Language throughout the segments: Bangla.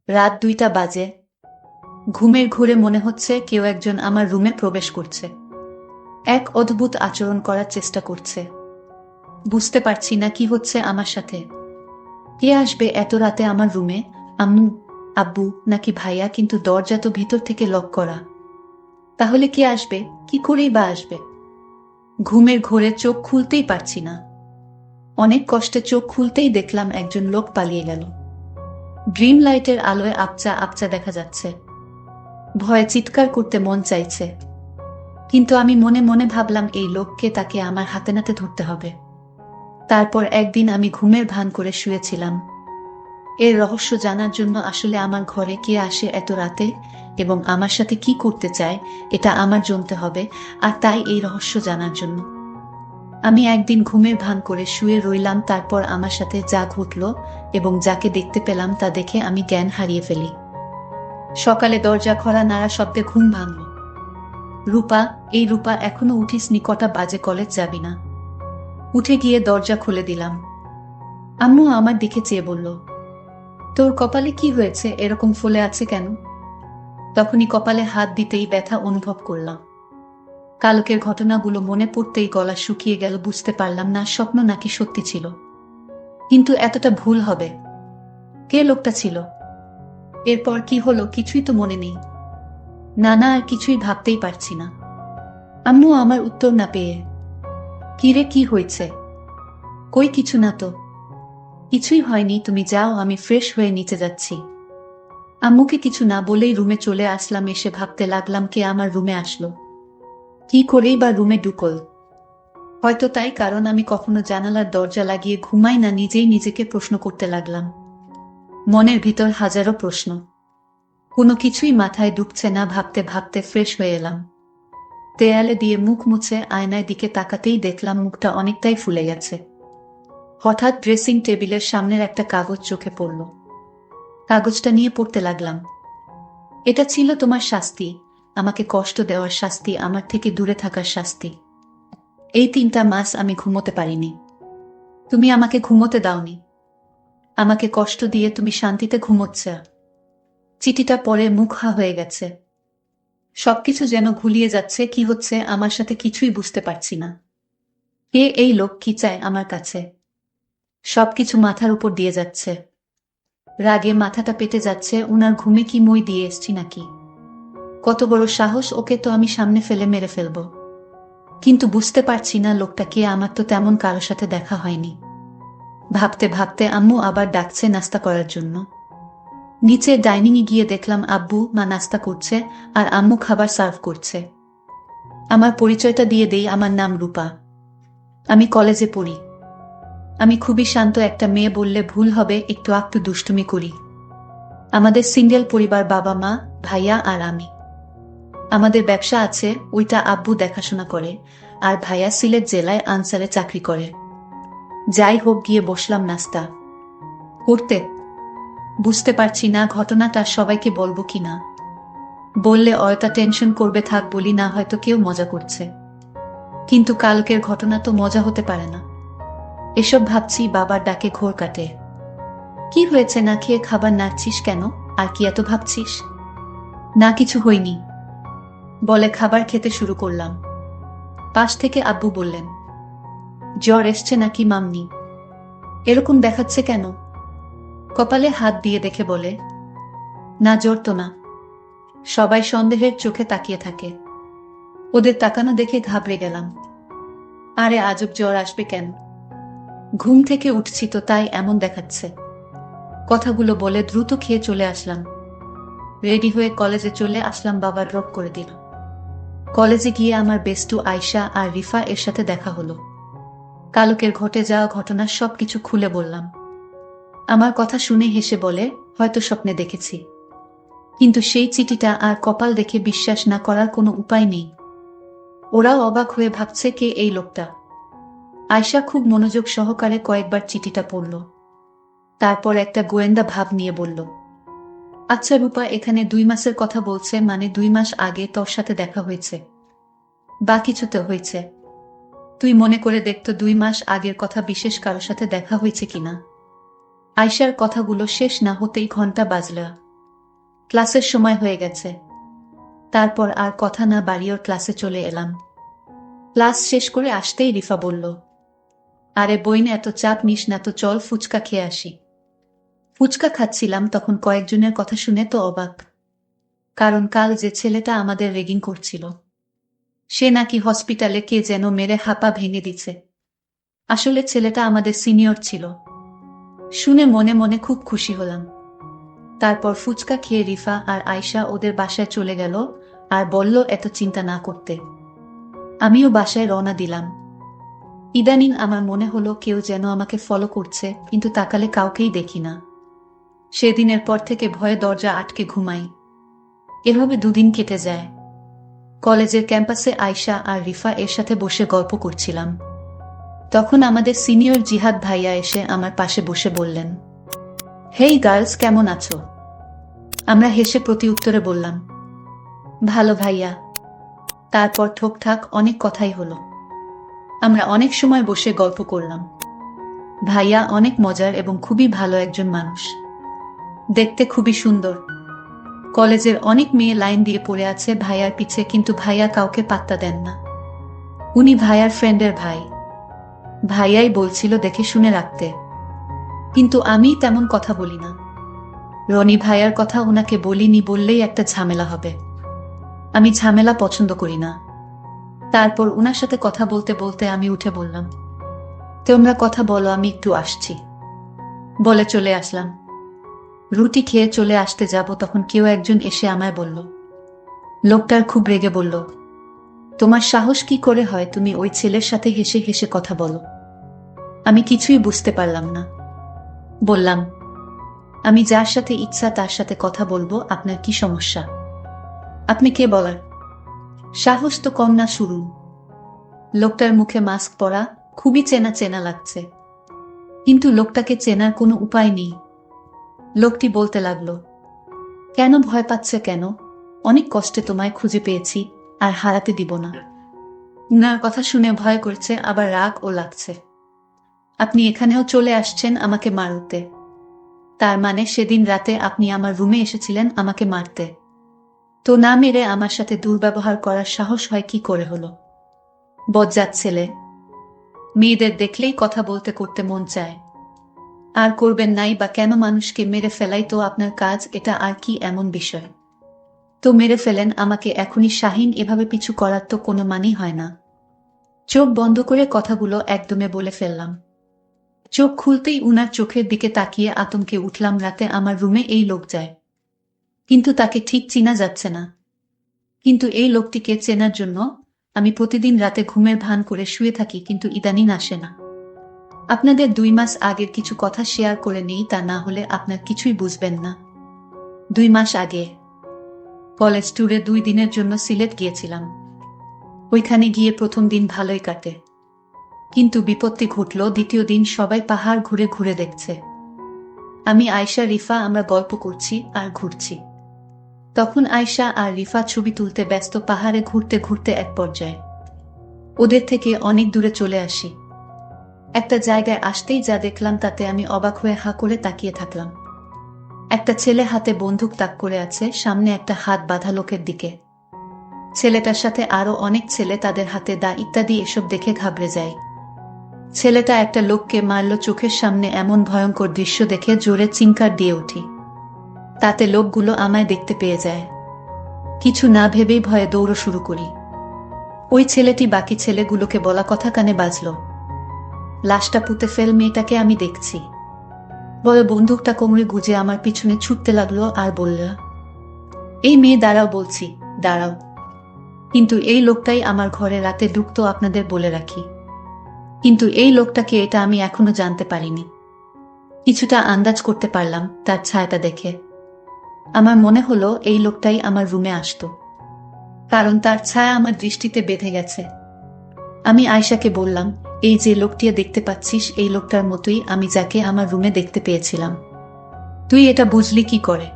রাত 2টা বাজে। ঘুমের ঘোরে মনে হচ্ছে কেউ একজন আমার রুমে প্রবেশ করছে। এক অদ্ভুত আচরণ করার চেষ্টা করছে। বুঝতে পারছি না কি হচ্ছে আমার সাথে। কে আসবে এত রাতে আমার রুমে? আম্মু, আব্বু নাকি ভাইয়া? কিন্তু দরজা তো ভিতর থেকে লক করা। তাহলে কে আসবে? কি করেই বা আসবে? ঘুমের ঘোরে চোখ খুলতেই পারছি না। অনেক কষ্টে চোখ খুলতেই দেখলাম একজন লোক পালিয়ে গেল। ড্রিম লাইটের আলোয় আপচা আপচা দেখা যাচ্ছে। ভয়ে চিৎকার করতে মন চাইছে, কিন্তু আমি মনে মনে ভাবলাম এই লোককে, তাকে আমার হাতে নাতে ধরতে হবে। তারপর একদিন আমি ঘুমের ভান করে শুয়েছিলাম। এর রহস্য জানার জন্য আসলে আমার ঘরে কে আসে এত রাতে এবং আমার সাথে কি করতে চায়, এটা আমার জানতে হবে। আর তাই এই রহস্য জানার জন্য আমি একদিন ঘুমের ভান করে শুয়ে রইলাম। তারপর আমার সাথে যা ঘটল এবং যাকে দেখতে পেলাম তা দেখে আমি জ্ঞান হারিয়ে ফেলি। সকালে দরজা খোলা নাড়া শব্দে ঘুম ভাঙল। রূপা, এই রূপা, এখনো উঠিসনি? কটা বাজে? কলেজ যাবি না? উঠে গিয়ে দরজা খুলে দিলাম। আম্মু আমার দিকে চেয়ে বলল, তোর কপালে কি হয়েছে? এরকম ফুলে আছে কেন? তখনই কপালে হাত দিতেই ব্যথা অনুভব করলাম। কালকের ঘটনাগুলো মনে পড়তেই গলা শুকিয়ে গেল। বুঝতে পারলাম না স্বপ্ন নাকি সত্যি ছিল। কিন্তু এতটা ভুল হবে? কে লোকটা ছিল? এরপর কি হলো কিছুই তো মনে নেই। না না, আর কিছুই ভাবতেই পারছি না। আম্মু আমার উত্তর না পেয়ে, কি রে, কি হয়েছে? কই কিছু না তো। কিছুই হয়নি, তুমি যাও, আমি ফ্রেশ হয়ে নিচে যাচ্ছি। আম্মুকে কিছু না বলেই রুমে চলে আসলাম। এসে ভাবতে লাগলাম কে আমার রুমে আসলো, কি করেই বা রুমে ঢুকল। হয়তো তাই, কারণ আমি কখনো জানালার দরজা লাগিয়ে ঘুমাই না। নিজেই নিজেকে প্রশ্ন করতে লাগলাম। মনের ভিতর হাজারো প্রশ্ন, কোনো কিছুই মাথায় ঢুকছে না। ভাবতে ভাবতে ফ্রেশ হয়ে এলাম। দেয়ালে দিয়ে মুখ মুছে আয়নায় দিকে তাকাতেই দেখলাম মুখটা অনেকটাই ফুলে গেছে। হঠাৎ ড্রেসিং টেবিলের সামনের একটা কাগজ চোখে পড়ল। কাগজটা নিয়ে পড়তে লাগলাম। এটা ছিল তোমার শাস্তি, আমাকে কষ্ট দেওয়ার শাস্তি, আমার থেকে দূরে থাকার শাস্তি। এই 3টা মাস আমি ঘুমোতে পারিনি। তুমি আমাকে ঘুমোতে দাওনি। আমাকে কষ্ট দিয়ে তুমি শান্তিতে ঘুমোচ্ছ। চিঠিটা পড়ে মুখ হা হয়ে গেছে। সবকিছু যেন ঘুলিয়ে যাচ্ছে। কি হচ্ছে আমার সাথে কিছুই বুঝতে পারছি না। কে এই লোক? কি চায় আমার কাছে? সবকিছু মাথার উপর দিয়ে যাচ্ছে। রাগে মাথাটা পেটে যাচ্ছে। উনার ঘুমে কি মই দিয়ে এসছি নাকি? কত বড় সাহস! ওকে তো আমি সামনে ফেলে মেরে ফেলবো। কিন্তু বুঝতে পারছি না লোকটা কে। আমার তো তেমন কারোর সাথে দেখা হয়নি। ভাবতে ভাবতে আম্মু আবার ডাকছে নাস্তা করার জন্য। নিচে ডাইনিংয়ে গিয়ে দেখলাম আব্বু মা নাস্তা করছে আর আম্মু খাবার সার্ভ করছে। আমার পরিচয়টা দিয়ে দেই, আমার নাম রূপা। আমি কলেজে পড়ি। আমি খুবই শান্ত একটা মেয়ে বললে ভুল হবে, একটু একটু দুষ্টুমি করি। আমাদের সিঙ্গেল পরিবার, বাবা মা, ভাইয়া আর আমি। আমাদের ব্যবসা আছে, ওইটা আব্বু দেখাশোনা করে, আর ভাইয়া সিলেট জেলায় আনসারে চাকরি করে। যাই হোক, গিয়ে বসলাম নাস্তা করতে। বুঝতে পারছি না ঘটনাটা সবাইকে বলবো কিনা। বললে অয়তা টেনশন করবে, থাক বলি না, হয়তো কেউ মজা করছে। কিন্তু কালকের ঘটনা তো মজা হতে পারে না। এসব ভাবছি, বাবার ডাকে ঘোর কাটে। কি হয়েছে? না খেয়ে খাবার নাড়ছিস কেন? আর কি এত ভাবছিস? না কিছু হয়নি বলে খাবার খেতে শুরু করলাম। পাশ থেকে আব্বু বললেন, জ্বর এসছে নাকি মাম্মি? এরকম দেখাচ্ছে কেন? কপালে হাত দিয়ে দেখে বলে, না জ্বর তো না। সবাই সন্দেহের চোখে তাকিয়ে থাকে। ওদের তাকানো দেখে ঘাবড়ে গেলাম। আরে আজব, জ্বর আসবে কেন? ঘুম থেকে উঠছি তো, তাই এমন দেখাচ্ছে। কথাগুলো বলে দ্রুত খেয়ে চলে আসলাম। রেডি হয়ে কলেজে চলে আসলাম। বাবা ড্রপ করে দিল। কলেজে গিয়ে আমার বেস্টু আয়শা আর রিফা এর সাথে দেখা হলো। কালকের ঘটে যাওয়া ঘটনার সবকিছু খুলে বললাম। আমার কথা শুনে হেসে বলে, হয়তো স্বপ্নে দেখেছি। কিন্তু সেই চিঠিটা আর কপাল দেখে বিশ্বাস না করার কোনো উপায় নেই। ওরাও অবাক হয়ে ভাবছে কে এই লোকটা। আয়শা খুব মনোযোগ সহকারে কয়েকবার চিঠিটা পড়ল। তারপর একটা গোয়েন্দা ভাব নিয়ে বলল, আচ্ছা রূপা, এখানে 2 মাসের কথা বলছে, মানে 2 মাস আগে তোর সাথে দেখা হয়েছে বা কিছুতে হয়েছে? তুই মনে করে দেখতো 2 মাস আগের কথা বিশেষ কারোর সাথে দেখা হয়েছে কিনা। আয়শার কথাগুলো শেষ না হতেই ঘন্টা বাজল। ক্লাসের সময় হয়ে গেছে। তারপর আর কথা না বাড়িয়ে ওর ক্লাসে চলে এলাম। ক্লাস শেষ করে আসতেই রিফা বলল, আরে বইন, এত চাপ নিস না তো, চল ফুচকা খেয়ে আসি। ফুচকা খাচ্ছিলাম তখন কয়েকজনের কথা শুনে তো অবাক। কারণ কাল যে ছেলেটা আমাদের রেগিং করছিল, সে নাকি হসপিটালে কে যেন মেরে হাপা ভেঙে দিছে। আসলে ছেলেটা আমাদের সিনিয়র ছিল। শুনে মনে মনে খুব খুশি হলাম। তারপর ফুচকা খেয়ে রিফা আর আয়শা ওদের বাসায় চলে গেল আর বলল এত চিন্তা না করতে। আমিও বাসায় রওনা দিলাম। ইদানিং আমার মনে হলো কেউ যেন আমাকে ফলো করছে, কিন্তু তাকালে কাউকেই দেখি না। সেদিনের পর থেকে ভয়ে দরজা আটকে ঘুমাই। এভাবে দুদিন কেটে যায়। কলেজের ক্যাম্পাসে আয়শা আর রিফা এর সাথে বসে গল্প করছিলাম। তখন আমাদের সিনিয়র জিহাদ ভাইয়া এসে আমার পাশে বসে বললেন, হেই গার্লস, কেমন আছো? আমরা হেসে প্রতি উত্তরে বললাম, ভালো ভাইয়া। তারপর ঠোকঠাক অনেক কথাই হলো। আমরা অনেক সময় বসে গল্প করলাম। ভাইয়া অনেক মজার এবং খুবই ভালো একজন মানুষ। দেখতে খুবই সুন্দর। কলেজের অনেক মেয়ে লাইন দিয়ে পড়ে আছে ভাইয়ার পিছে, কিন্তু ভাইয়া কাউকে পাত্তা দেন না। উনি ভাইয়ার ফ্রেন্ডের ভাই। ভাইয়াই বলছিল দেখে শুনে রাখতে, কিন্তু আমি তেমন কথা বলি না। রনি ভাইয়ার কথা ওনাকে বলিনি বললেই একটা ঝামেলা হবে। আমি ঝামেলা পছন্দ করি না। তারপর উনার সাথে কথা বলতে বলতে আমি উঠে বললাম, তোমরা কথা বলো, আমি একটু আসছি। বলে চলে আসলাম। রুটি খেয়ে চলে আসতে যাব, তখন কেউ একজন এসে আমায় বলল। লোকটার খুব রেগে বলল, তোমার সাহস কি করে হয় তুমি ওই ছেলের সাথে হেসে হেসে কথা বলো? আমি কিছুই বুঝতে পারলাম না। বললাম, আমি যার সাথে ইচ্ছা তার সাথে কথা বলবো, আপনার কি সমস্যা? আপনি কে বলার? সাহস তো কম না শুরু। লোকটার মুখে মাস্ক পরা, খুবই চেনা চেনা লাগছে, কিন্তু লোকটাকে চেনার কোনো উপায় নেই। লোকটি বলতে লাগলো, কেন ভয় পাচ্ছে কেন? অনেক কষ্টে তোমায় খুঁজে পেয়েছি, আর হারাতে দিব না। উনার কথা শুনে ভয় করছে, আবার রাগ ও লাগছে। আপনি এখানেও চলে আসছেন আমাকে মারতে? তার মানে সেদিন রাতে আপনি আমার রুমে এসেছিলেন আমাকে মারতে? তো না মেরে আমার সাথে দুর্ব্যবহার করার সাহস হয় কি করে হলো? বজ্জাত ছেলে। মেয়েদের দেখলেই কথা বলতে করতে মন চায়। আর করবেন নাই বা কেন? মানুষকে মেরে ফেলাই তো আপনার কাজ, এটা আর কি এমন বিষয়? তো মেরে ফেলেন আমাকে এখনই। শাহিন, এভাবে পিছু করার তো কোনো মানেই হয় না। চোখ বন্ধ করে কথাগুলো একদমে বলে ফেললাম। চোখ খুলতেই উনার চোখের দিকে তাকিয়ে আতঙ্কে উঠলাম। রাতে আমার রুমে এই লোক যায়, কিন্তু তাকে ঠিক চিনা যাচ্ছে না। কিন্তু এই লোকটিকে চেনার জন্য আমি প্রতিদিন রাতে ঘুমের ভান করে শুয়ে থাকি, কিন্তু ইদানিং আসে না। আপনাদের 2 মাস আগের কিছু কথা শেয়ার করে নেই, তা না হলে আপনার কিছুই বুঝবেন না। 2 মাস আগে কলেজ ট্যুরে 2 দিনের জন্য সিলেট গিয়েছিলাম। ওইখানে গিয়ে প্রথম দিন ভালোই কাটে, কিন্তু বিপত্তি ঘটল। দ্বিতীয় দিন সবাই পাহাড় ঘুরে ঘুরে দেখছে। আমি, আয়শা, রিফা আমরা গল্প করছি আর ঘুরছি। তখন আয়শা আর রিফা ছবি তুলতে ব্যস্ত। পাহাড়ে ঘুরতে ঘুরতে এক পর্যায়ে ওদের থেকে অনেক দূরে চলে আসি। একটা জায়গায় আসতেই যা দেখলাম তাতে আমি অবাক হয়ে হাঁ করে তাকিয়ে থাকলাম। একটা ছেলে হাতে বন্দুক তাক করে আছে, সামনে একটা হাত বাঁধা লোকের দিকে। ছেলেটার সাথে আরো অনেক ছেলে, তাদের হাতে দা ইত্যাদি। এসব দেখে ঘাবড়ে যায়। ছেলেটা একটা লোককে মারল চোখের সামনে। এমন ভয়ঙ্কর দৃশ্য দেখে জোরে চিৎকার দিয়ে উঠি। তাতে লোকগুলো আমায় দেখতে পেয়ে যায়। কিছু না ভেবেই ভয়ে দৌড় শুরু করি। ওই ছেলেটি বাকি ছেলেগুলোকে বলা কথা কানে বাজল, লাশটা পুঁতে ফেল, মেয়েটাকে আমি দেখছি। বলে বন্দুকটা কোমরে গুজে আমার পিছনে ছুটতে লাগলো আর বলল, এই মেয়ে দাঁড়াও বলছি, দাঁড়াও। কিন্তু এই লোকটাই আমার ঘরে রাতে ঢুকতো, আপনাদের বলে রাখি। কিন্তু এই লোকটাকে, এটা আমি এখনো জানতে পারিনি। কিছুটা আন্দাজ করতে পারলাম তার ছায়াটা দেখে। আমার মনে হলো এই লোকটাই আমার রুমে আসতো, কারণ তার ছায়া আমার দৃষ্টিতে বেঁধে গেছে। আমি আয়শাকে বললাম, এই যে লোকটিকে দেখতে পাচ্ছিস, এই লোকটার মতোই আমি যাকে আমার রুমে দেখতে পেয়েছিলাম। তুই এটা বুঝলি কি করে?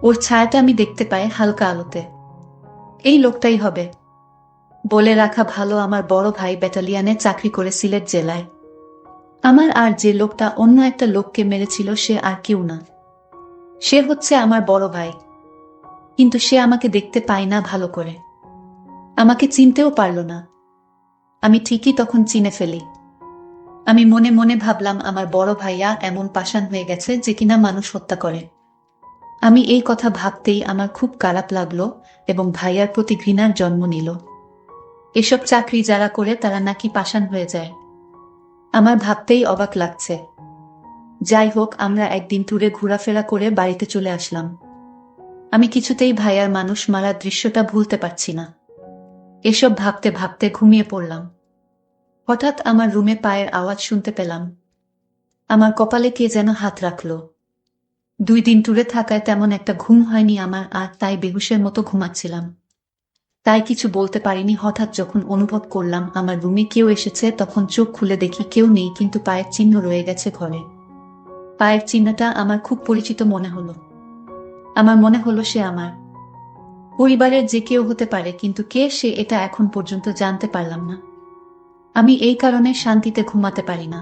ওর ছায়াটা আমি দেখতে পাই হালকা আলোতে। এই লোকটাই হবে। বলে রাখা ভালো, আমার বড় ভাই ব্যাটালিয়নে চাকরি করে সিলেট জেলায়। আমার আর যে লোকটা অন্য একটা লোককে মেরেছিল সে আর কেউ না, সে হচ্ছে আমার বড় ভাই। কিন্তু সে আমাকে দেখতে পায় না ভালো করে, আমাকে চিনতেও পারল না। আমি ঠিকই তখন চিনে ফেলি। আমি মনে মনে ভাবলাম আমার বড় ভাইয়া এমন পাষাণ হয়ে গেছে যে কিনা মানুষ হত্যা করে। আমি এই কথা ভাবতেই আমার খুব খারাপ লাগলো এবং ভাইয়ার প্রতি ঘৃণার জন্ম নিল। এসব চাকরি যারা করে তারা নাকি পাষাণ হয়ে যায়, আমার ভাবতেই অবাক লাগছে। যাই হোক, আমরা একদিন ট্যুরে ঘোরাফেরা করে বাড়িতে চলে আসলাম। আমি কিছুতেই ভাইয়ার মানুষ মারার দৃশ্যটা ভুলতে পারছি না। এসব ভাবতে ভাবতে ঘুমিয়ে পড়লাম। হঠাৎ আমার রুমে পায়ের আওয়াজ শুনতে পেলাম। আমার কপালে কে যেন হাত রাখল। 2 দিন ট্যুরে থাকায় তেমন একটা ঘুম হয়নি আমার, আর তাই বেহুশের মতো ঘুমাচ্ছিলাম। তাই কিছু বলতে পারিনি। হঠাৎ যখন অনুভব করলাম আমার রুমে কেউ এসেছে, তখন চোখ খুলে দেখি কেউ নেই, কিন্তু পায়ের চিহ্ন রয়ে গেছে ঘরে। পায়ের চিহ্নটা আমার খুব পরিচিত মনে হলো। আমার মনে হলো সে আমার পরিবারের যে কেউ হতে পারে, কিন্তু কে সে এটা এখন পর্যন্ত জানতে পারলাম না। আমি এই কারণে শান্তিতে ঘুমাতে পারি না।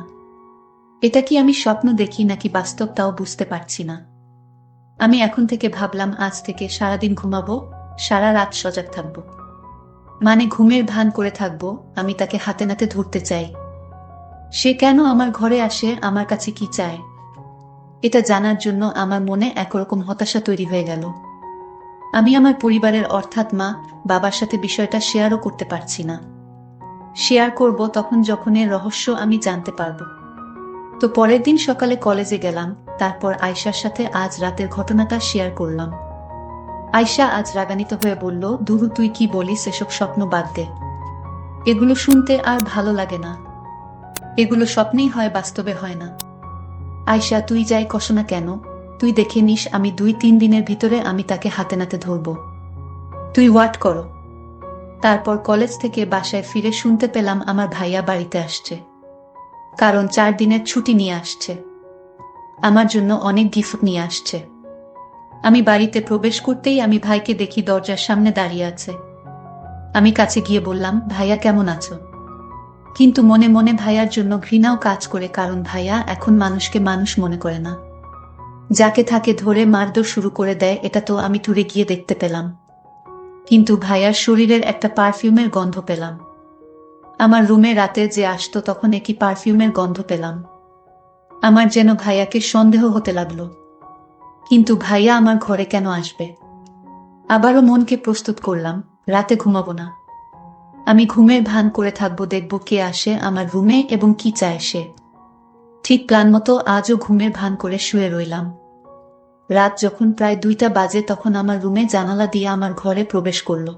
এটা কি আমি স্বপ্ন দেখি নাকি বাস্তব তাও বুঝতে পারছি না। আমি এখন থেকে ভাবলাম আজ থেকে সারাদিন ঘুমাবো, সারা রাত সজাগ থাকবো। মানে ঘুমের ভান করে থাকবো। আমি তাকে হাতে নাতে ধরতে চাই। সে কেন আমার ঘরে আসে, আমার কাছে কি চায়, এটা জানার জন্য আমার মনে একরকম হতাশা তৈরি হয়ে গেল। আমি আমার পরিবারের অর্থাৎ মা, বাবার সাথে বিষয়টা শেয়ারও করতে পারছি না। শেয়ার করব তখন যখন এর রহস্য আমি জানতে পারবো। তো পরের দিন সকালে কলেজে গেলাম, তারপর আয়শার সাথে আজ রাতের ঘটনাটা শেয়ার করলাম। আয়শা আজ রাগান্বিত হয়ে বলল, দুরু তুই কি বলিস, এসব স্বপ্ন বাদ দে, এগুলো শুনতে আর ভালো লাগে না। এগুলো স্বপ্নেই হয়, বাস্তবে হয় না। আয়শা তুই যাই কস না কেন, তুই দেখে নিস আমি 2-3 দিনের ভিতরে আমি তাকে হাতে নাতে ধরব। তুই ওয়াট করো। তারপর কলেজ থেকে বাসায় ফিরে শুনতে পেলাম আমার ভাইয়া বাড়িতে আসছে, কারণ 4 দিনের ছুটি নিয়ে আসছে। আমার জন্য অনেক গিফট নিয়ে আসছে। আমি বাড়িতে প্রবেশ করতেই আমি ভাইকে দেখি দরজার সামনে দাঁড়িয়ে আছে। আমি কাছে গিয়ে বললাম, ভাইয়া কেমন আছো? কিন্তু মনে মনে ভাইয়ার জন্য ঘৃণাও কাজ করে, কারণ ভাইয়া এখন মানুষকে মানুষ মনে করে না। যাকে থাকে ধরে মারধর শুরু করে দেয়। এটা তো আমি ট্যুরে গিয়ে দেখতে পেলাম। কিন্তু ভাইয়ার শরীরের একটা পারফিউমের গন্ধ পেলাম। আমার রুমে রাতে যে আসতো তখন একই পারফিউমের গন্ধ পেলাম। আমার যেন ভাইয়াকে সন্দেহ হতে লাগলো। কিন্তু ভাইয়া আমার ঘরে কেন আসবে? আবারও মনকে প্রস্তুত করলাম, রাতে ঘুমাবো না। আমি ঘুমের ভান করে থাকবো, দেখব কে আসে আমার রুমে এবং কি চায় সে। ঠিক প্ল্যান মতো আজও ঘুমের ভান করে শুয়ে রইলাম। রাত যখন প্রায় 2টা বাজে তখন আমার রুমে জানালা দিয়ে আমার ঘরে প্রবেশ করলো।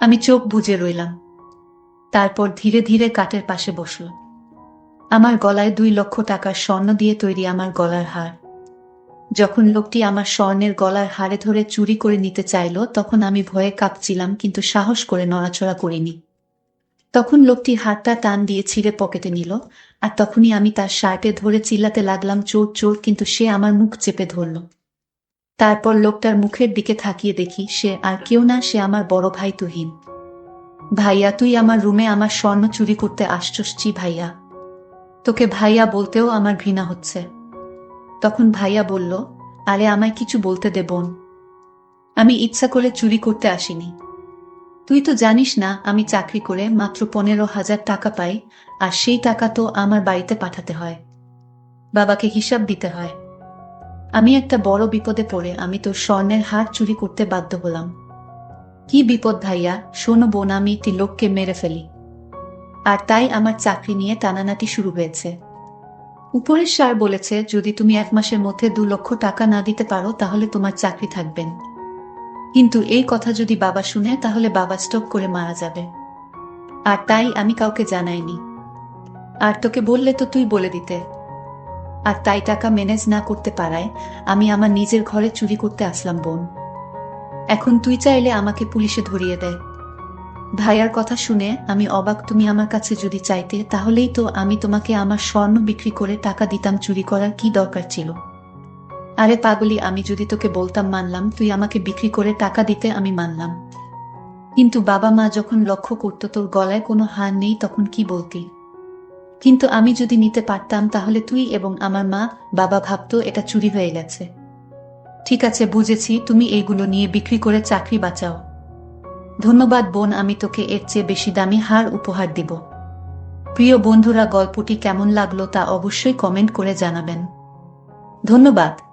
আমি চোখ বুজে রইলাম। তারপর ধীরে ধীরে কাঠের পাশে বসল। আমার গলায় 2 লক্ষ টাকার স্বর্ণ দিয়ে তৈরি আমার গলার হার। যখন লোকটি আমার স্বর্ণের গলার হারে ধরে চুরি করে নিতে চাইল, তখন আমি ভয়ে কাঁপছিলাম, কিন্তু সাহস করে নড়াচড়া করিনি। তখন লোকটি হারটা টান দিয়ে ছিঁড়ে পকেটে নিল, আর তখনই আমি তার শার্টে ধরে চিল্লাতে লাগলাম, চোর চোর, কিন্তু সে আমার মুখ চেপে ধরল। তারপর লোকটার মুখের দিকে তাকিয়ে দেখি সে আর কেউ না, সে আমার বড় ভাই তুহিন। ভাইয়া, তুই আমার রুমে আমার স্বর্ণ চুরি করতে আসছস? জি ভাইয়া। তোকে ভাইয়া বলতেও আমার ঘৃণা হচ্ছে। তখন ভাইয়া বলল, আরে আমায় কিছু বলতে দে বোন, আমি ইচ্ছা করে চুরি করতে আসিনি। তুই তো জানিস না আমি চাকরি করে মাত্র 15,000 টাকা পাই, আর সেই টাকা তো আমার বাড়িতে পাঠাতে হয়, বাবাকে হিসাব দিতে হয়। আমি একটা বড় বিপদে পড়ে আমি তোর স্বর্ণের হার চুরি করতে বাধ্য হলাম। কি বিপদ ভাইয়া? শোনো বোন, আমি একটি লোককে মেরে ফেলি, আর তাই আমার চাকরি নিয়ে টানানাটি শুরু হয়েছে। উপরের স্যার বলেছে যদি তুমি 1 মাসের মধ্যে 2 লক্ষ টাকা না দিতে পারো তাহলে তোমার চাকরি থাকবেন। কিন্তু এই কথা যদি বাবা শুনে তাহলে বাবা স্ট্রোক করে মারা যাবে। আর তাই আমি কাউকে জানাইনি। আর তোকে বললে তো তুই বলে দিতে। আর তাই টাকা ম্যানেজ না করতে পারায় আমি আমার নিজের ঘরে চুরি করতে আসলাম বোন। এখন তুই চাইলে আমাকে পুলিশে ধরিয়ে দেয়। ভাইয়ার কথা শুনে আমি অবাক। তুমি আমার কাছে যদি চাইতে তাহলেই তো আমি তোমাকে আমার স্বর্ণ বিক্রি করে টাকা দিতাম, চুরি করার কি দরকার ছিল? আরে পাগলি, আমি যদি তোকে বলতাম মানলাম, তুই আমাকে বিক্রি করে টাকা দিতে আমি মানলাম। কিন্তু বাবা মা যখন লক্ষ্য করতো তোর গলায় কোনো হার নেই তখন কি বলতি? কিন্তু আমি যদি নিতে পারতাম তাহলে তুই এবং আমার মা বাবা ভাবতো এটা চুরি হয়ে গেছে। ঠিক আছে, বুঝেছি, তুমি এইগুলো নিয়ে বিক্রি করে চাকরি বাঁচাও। ধন্যবাদ বোন, আমি তোকে এর চেয়ে বেশি দামি হার উপহার দিব। প্রিয় বন্ধুরা, গল্পটি কেমন লাগলো তা অবশ্যই কমেন্ট করে জানাবেন। ধন্যবাদ।